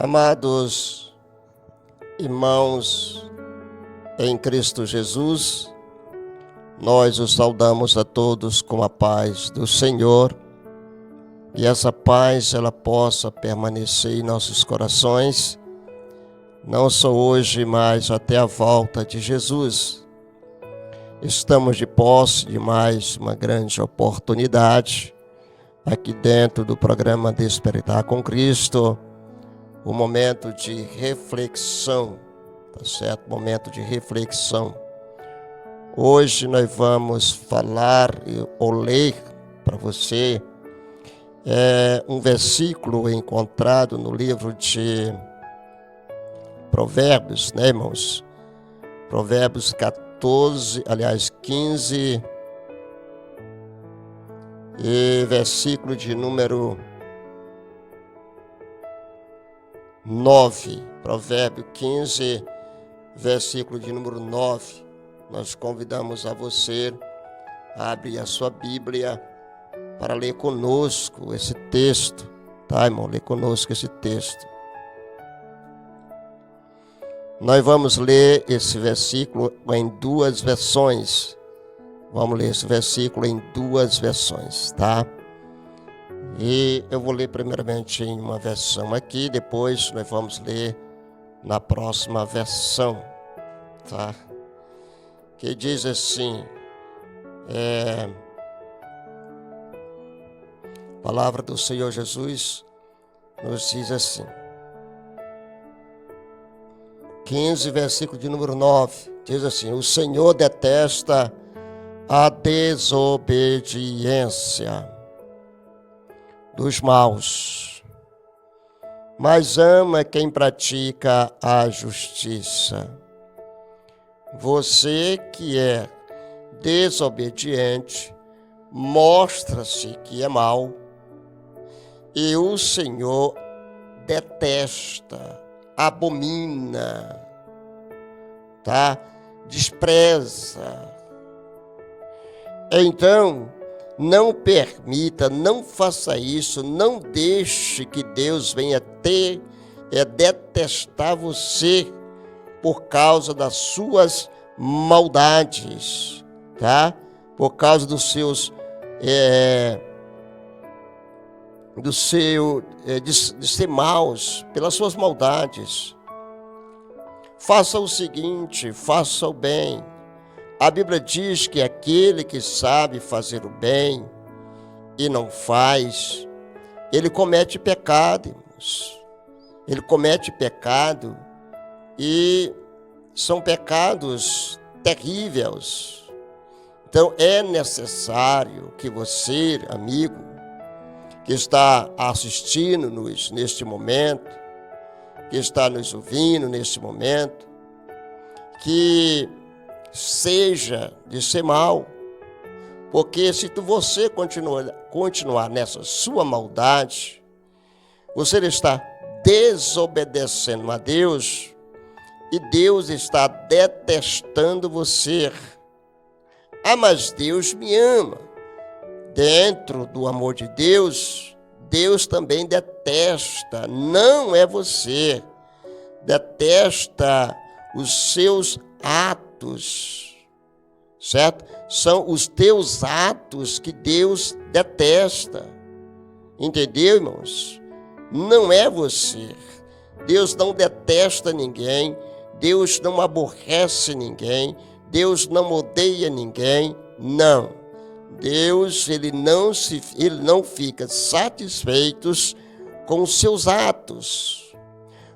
Amados irmãos em Cristo Jesus, nós os saudamos a todos com a paz do Senhor, e essa paz ela possa permanecer em nossos corações, não só hoje, mas até a volta de Jesus. Estamos de posse de mais uma grande oportunidade aqui dentro do programa Despertar com Cristo, o momento de reflexão, tá certo? Momento de reflexão. Hoje nós vamos falar ou ler para você um versículo encontrado no livro de Provérbios, né, irmãos? Provérbios 15 e versículo de número 9, Provérbio 15, versículo de número 9. Nós convidamos a você a abrir a sua Bíblia para ler conosco esse texto, tá, irmão? Ler conosco esse texto. Nós vamos ler esse versículo em duas versões. Vamos ler esse versículo em duas versões, tá? E eu vou ler primeiramente em uma versão aqui, depois nós vamos ler na próxima versão, tá? Que diz assim, a palavra do Senhor Jesus nos diz assim, 15, versículo de número 9, diz assim: o Senhor detesta a desobediência dos maus, mas ama quem pratica a justiça. Você que é desobediente, mostra-se que é mau, e o Senhor detesta, abomina, tá? Despreza. Então, não permita, não faça isso, não deixe que Deus venha detestar você por causa das suas maldades, tá? Por causa dos seus, de ser maus, pelas suas maldades. Faça o seguinte, faça o bem. A Bíblia diz que aquele que sabe fazer o bem e não faz, ele comete pecado, irmãos. Ele comete pecado e são pecados terríveis. Então é necessário que você, amigo, que está assistindo-nos neste momento, que está nos ouvindo neste momento, que seja de ser mal, porque se você continuar nessa sua maldade, você está desobedecendo a Deus e Deus está detestando você. Ah, mas Deus me ama. Dentro do amor de Deus, Deus também detesta, não é você, detesta os seus atos, certo? São os teus atos que Deus detesta, entendeu, irmãos? Não é você. Deus não detesta ninguém, Deus não aborrece ninguém, Deus não odeia ninguém, não. Deus, ele não fica satisfeito com os seus atos.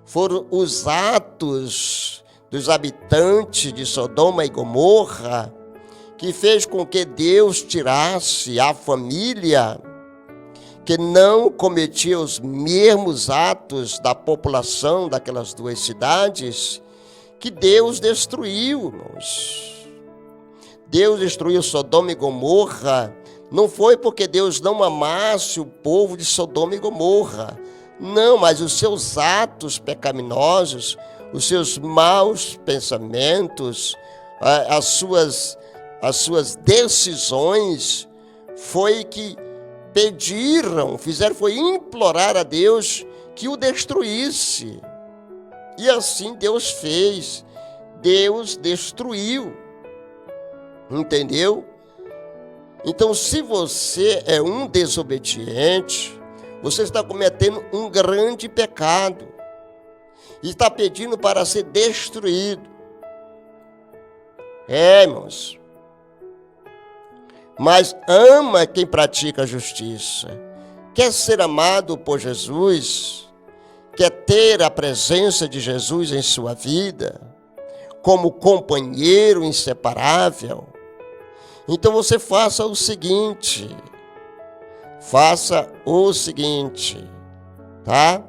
Foram os atos dos habitantes de Sodoma e Gomorra que fez com que Deus tirasse a família que não cometia os mesmos atos da população daquelas duas cidades, que Deus destruiu, irmãos. Deus destruiu Sodoma e Gomorra, não foi porque Deus não amasse o povo de Sodoma e Gomorra, não, mas os seus atos pecaminosos, os seus maus pensamentos, as suas decisões, foi que fizeram foi implorar a Deus que o destruísse. E assim Deus fez. Deus destruiu. Entendeu? Então, se você é um desobediente, você está cometendo um grande pecado. E está pedindo para ser destruído. Irmãos. Mas ama quem pratica a justiça. Quer ser amado por Jesus? Quer ter a presença de Jesus em sua vida? Como companheiro inseparável? Então você faça o seguinte. Tá?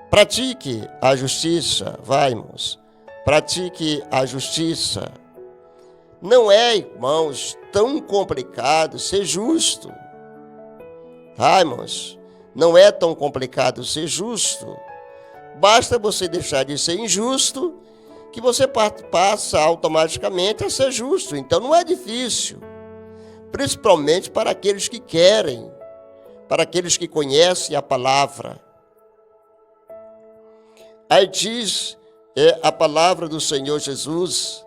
Pratique a justiça. Vai, irmãos. Pratique a justiça. Não é, irmãos, tão complicado ser justo. Tá, irmãos? Não é tão complicado ser justo. Basta você deixar de ser injusto, que você passa automaticamente a ser justo. Então não é difícil. Principalmente para aqueles que querem, para aqueles que conhecem a palavra. Aí diz a palavra do Senhor Jesus,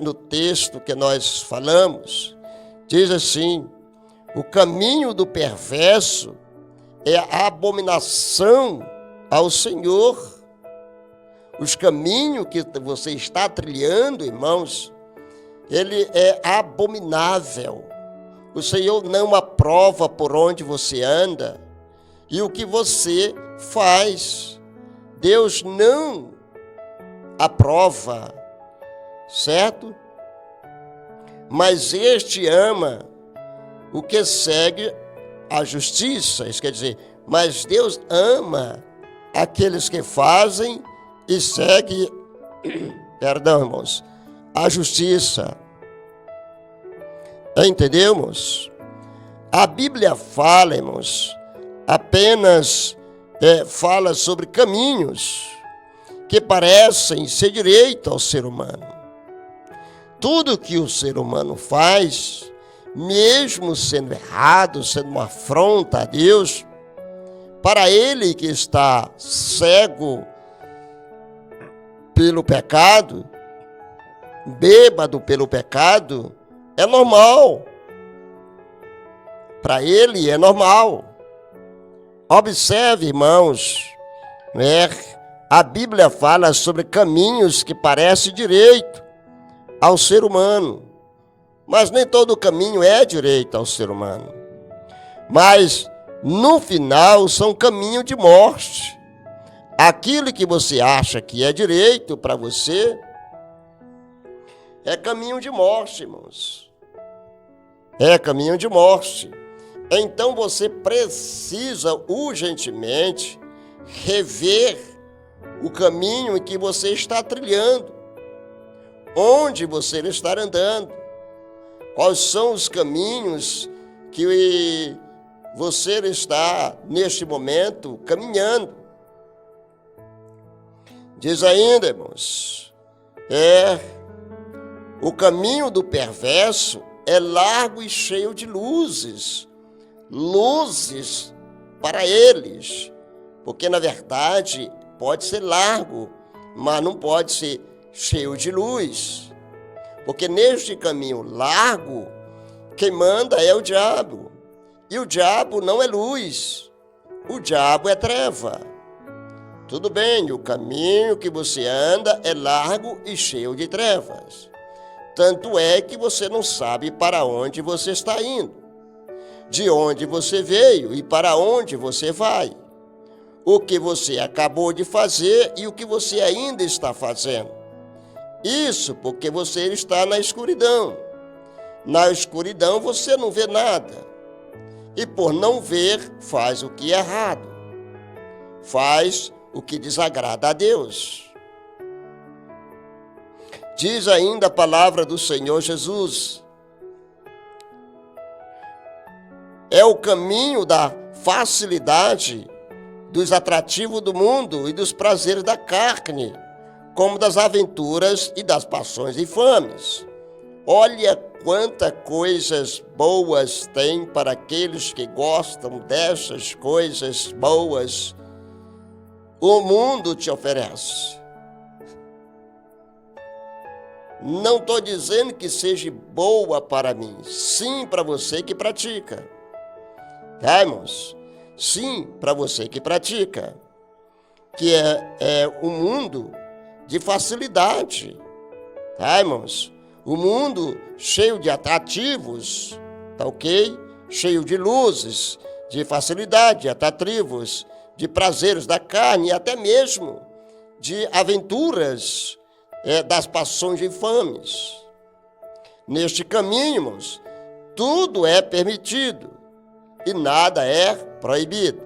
no texto que nós falamos, diz assim: o caminho do perverso é a abominação ao Senhor. Os caminhos que você está trilhando, irmãos, ele é abominável. O Senhor não aprova por onde você anda e o que você faz. Deus não aprova, certo? Mas este ama o que segue a justiça. Isso quer dizer, mas Deus ama aqueles que fazem e seguem, irmãos, a justiça. Entendemos? A Bíblia fala, irmãos, apenas fala sobre caminhos que parecem ser direito ao ser humano. Tudo que o ser humano faz, mesmo sendo errado, sendo uma afronta a Deus, para ele que está cego pelo pecado, bêbado pelo pecado, é normal. Para ele é normal. Observe, irmãos, a Bíblia fala sobre caminhos que parecem direito ao ser humano. Mas nem todo caminho é direito ao ser humano. Mas, no final, são caminhos de morte. Aquilo que você acha que é direito para você é caminho de morte, irmãos. É caminho de morte. Então você precisa urgentemente rever o caminho em que você está trilhando. Onde você está andando. Quais são os caminhos que você está, neste momento, caminhando. Diz ainda, irmãos, o caminho do perverso é largo e cheio de luzes. Luzes para eles. Porque, na verdade, pode ser largo, mas não pode ser cheio de luz. Porque neste caminho largo, quem manda é o diabo. E o diabo não é luz. O diabo é treva. Tudo bem, o caminho que você anda é largo e cheio de trevas. Tanto é que você não sabe para onde você está indo, de onde você veio e para onde você vai, o que você acabou de fazer e o que você ainda está fazendo. Isso porque você está na escuridão. Na escuridão você não vê nada. E por não ver, faz o que é errado. Faz o que desagrada a Deus. Diz ainda a palavra do Senhor Jesus. É o caminho da facilidade, dos atrativos do mundo e dos prazeres da carne, como das aventuras e das paixões infames. Olha quantas coisas boas tem para aqueles que gostam dessas coisas boas. O mundo te oferece. Não estou dizendo que seja boa para mim, sim para você que pratica. Tá, irmãos? Sim para você que pratica. Que é um mundo de facilidade. Tá, irmãos? O mundo cheio de atrativos, tá ok? Cheio de luzes, de facilidade, atrativos, de prazeres da carne e até mesmo de aventuras das paixões infames. Neste caminho, irmãos, tudo é permitido e nada é proibido.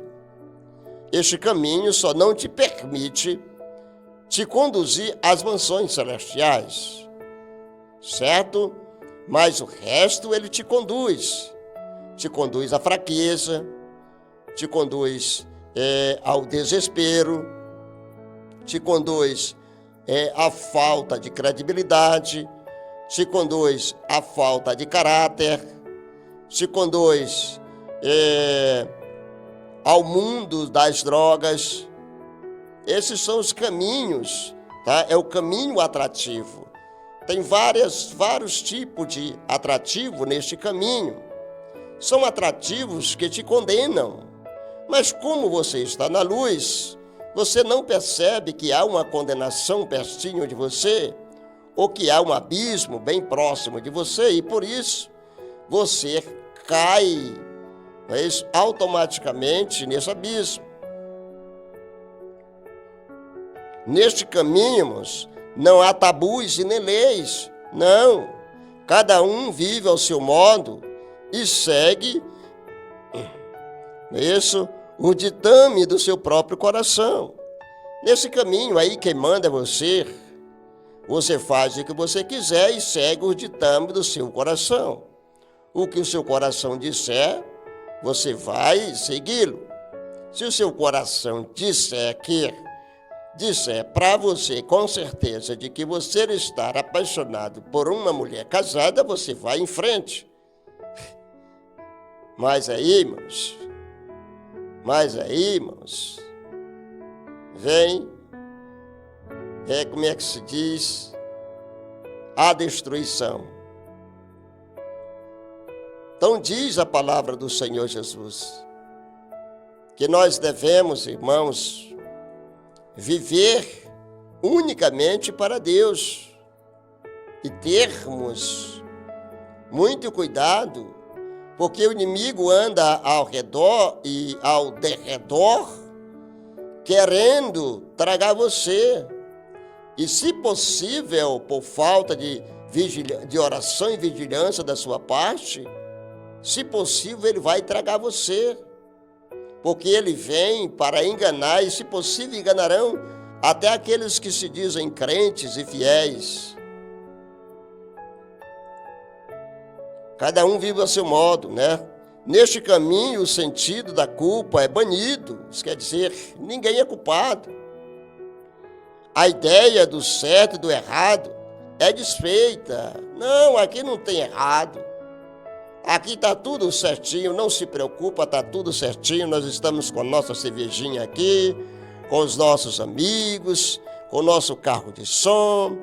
Este caminho só não te permite te conduzir às mansões celestiais, certo? Mas o resto ele te conduz à fraqueza, te conduz ao desespero, te conduz à falta de credibilidade, te conduz à falta de caráter, te conduz ao mundo das drogas. Esses são os caminhos, tá? É o caminho atrativo. Tem vários tipos de atrativo neste caminho. São atrativos que te condenam. Mas como você está na luz, você não percebe que há uma condenação pertinho de você, ou que há um abismo bem próximo de você, e por isso você cai automaticamente nesse abismo. Neste caminho, não há tabus e nem leis, não. Cada um vive ao seu modo e segue o ditame do seu próprio coração. Nesse caminho aí, quem manda é você. Você faz o que você quiser e segue o ditame do seu coração. O que o seu coração disser, você vai segui-lo. Se o seu coração disser para você com certeza de que você está apaixonado por uma mulher casada, você vai em frente. Mas aí, irmãos, vem, como é que se diz? A destruição. Então diz a palavra do Senhor Jesus, que nós devemos, irmãos, viver unicamente para Deus e termos muito cuidado, porque o inimigo anda ao redor e ao derredor querendo tragar você. E se possível, por falta de oração e vigilância da sua parte, se possível ele vai tragar você. Porque ele vem para enganar e, se possível, enganarão até aqueles que se dizem crentes e fiéis. Cada um vive a seu modo, né? Neste caminho, o sentido da culpa é banido. Isso quer dizer, ninguém é culpado. A ideia do certo e do errado é desfeita. Não, aqui não tem errado. Aqui está tudo certinho, não se preocupa, está tudo certinho. Nós estamos com a nossa cervejinha aqui, com os nossos amigos, com o nosso carro de som.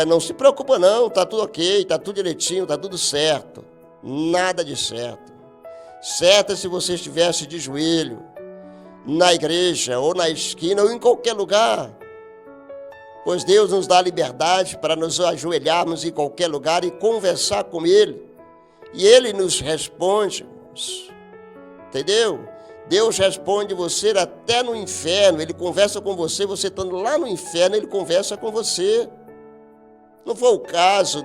Não se preocupa não, está tudo ok, está tudo direitinho, está tudo certo. Nada de certo. Certo é se você estivesse de joelho, na igreja, ou na esquina, ou em qualquer lugar. Pois Deus nos dá liberdade para nos ajoelharmos em qualquer lugar e conversar com Ele. E Ele nos responde, irmãos. Entendeu? Deus responde você até no inferno. Ele conversa com você, você estando lá no inferno, Ele conversa com você. Não foi o caso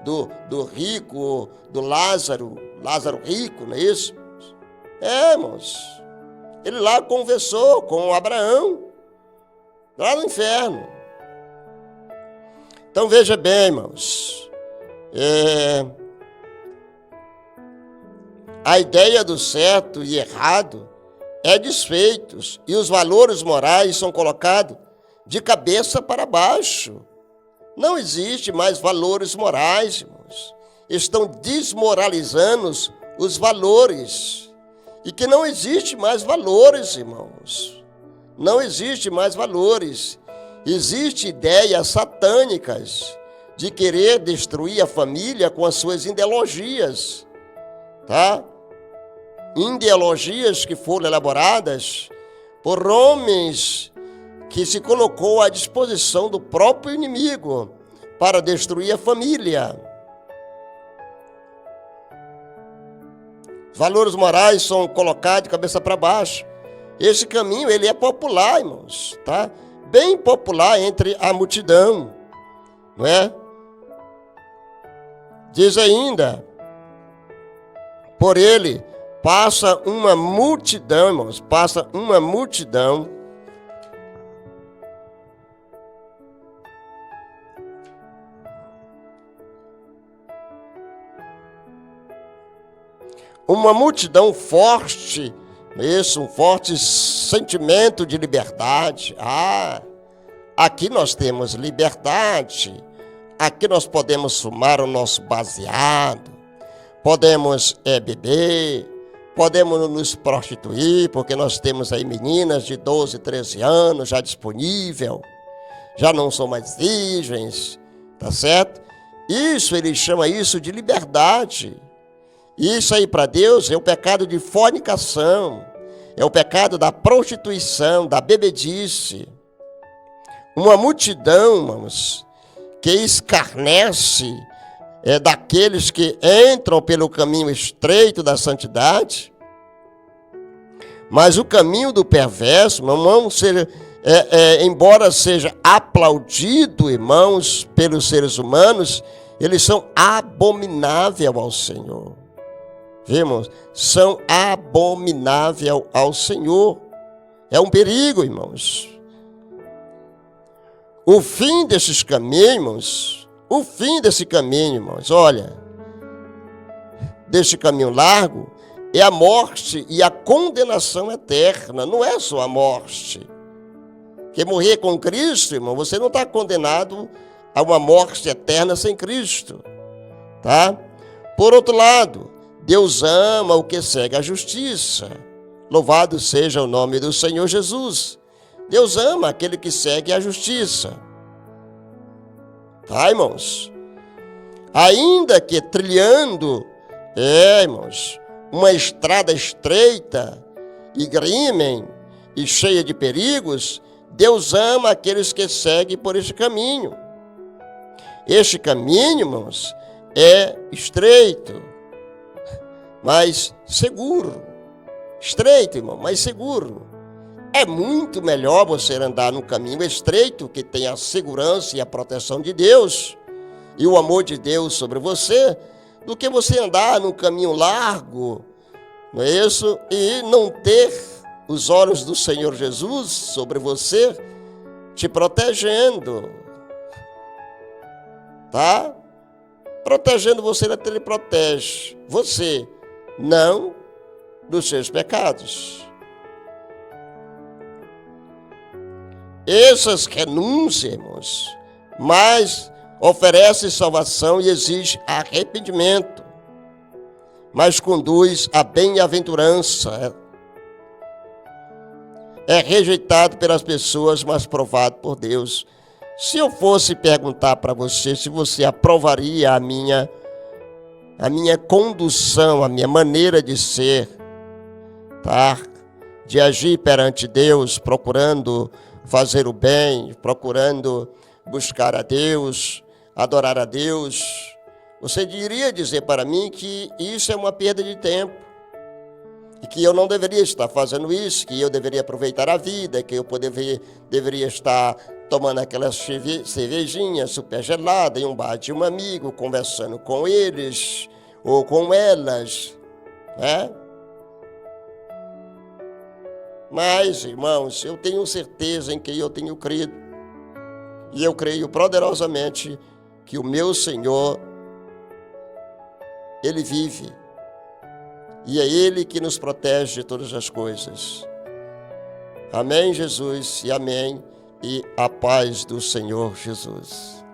do rico, do Lázaro rico, não é isso? Irmãos. Ele lá conversou com Abraão, lá no inferno. Então veja bem, irmãos. A ideia do certo e errado é desfeitos e os valores morais são colocados de cabeça para baixo. Não existe mais valores morais, irmãos. estão desmoralizando os valores. E que não existe mais valores, irmãos. Não existe mais valores. Existem ideias satânicas de querer destruir a família com as suas ideologias, tá? Ideologias que foram elaboradas por homens que se colocou à disposição do próprio inimigo para destruir a família. Os valores morais são colocados de cabeça para baixo. Esse caminho, ele é popular, irmãos, tá? Bem popular entre a multidão, não é? Diz ainda, por ele passa uma multidão, irmãos, passa uma multidão forte, isso, um forte sentimento de liberdade. Aqui nós temos liberdade, aqui nós podemos fumar o nosso baseado, podemos beber, podemos nos prostituir, porque nós temos aí meninas de 12, 13 anos já disponível, já não são mais virgens, tá certo? Isso, ele chama isso de liberdade. Isso aí para Deus é o pecado de fornicação, é o pecado da prostituição, da bebedice. Uma multidão, irmãos, que escarnece daqueles que entram pelo caminho estreito da santidade, mas o caminho do perverso, irmãos, embora seja aplaudido, irmãos, pelos seres humanos, eles são abomináveis ao Senhor. Vimos? São abomináveis ao Senhor. É um perigo, irmãos. O fim desses caminhos, olha, deste caminho largo, é a morte e a condenação eterna. Não é só a morte. Porque morrer com Cristo, irmão, você não está condenado a uma morte eterna sem Cristo. Tá? Por outro lado, Deus ama o que segue a justiça. Louvado seja o nome do Senhor Jesus. Deus ama aquele que segue a justiça. Tá, irmãos? Ainda que trilhando, irmãos, uma estrada estreita, íngreme e cheia de perigos, Deus ama aqueles que seguem por este caminho. Este caminho, irmãos, é estreito, mas seguro. Estreito, irmão, mas seguro. É muito melhor você andar num caminho estreito, que tem a segurança e a proteção de Deus, e o amor de Deus sobre você, do que você andar num caminho largo, não é isso? E não ter os olhos do Senhor Jesus sobre você, te protegendo. Tá? Protegendo você, ele protege você, não dos seus pecados. Essas renúncias, irmãos, mas oferece salvação e exige arrependimento, mas conduz à bem-aventurança. É rejeitado pelas pessoas, mas provado por Deus. Se eu fosse perguntar para você se você aprovaria a minha condução, a minha maneira de ser, tá? De agir perante Deus, procurando fazer o bem, procurando buscar a Deus, adorar a Deus, você iria dizer para mim que isso é uma perda de tempo, e que eu não deveria estar fazendo isso, que eu deveria aproveitar a vida, que eu deveria estar tomando aquela cervejinha super gelada em um bar de um amigo, conversando com eles ou com elas, né? Mas, irmãos, eu tenho certeza em que eu tenho crido, e eu creio poderosamente que o meu Senhor, Ele vive, e é Ele que nos protege de todas as coisas. Amém, Jesus, e amém, e a paz do Senhor Jesus.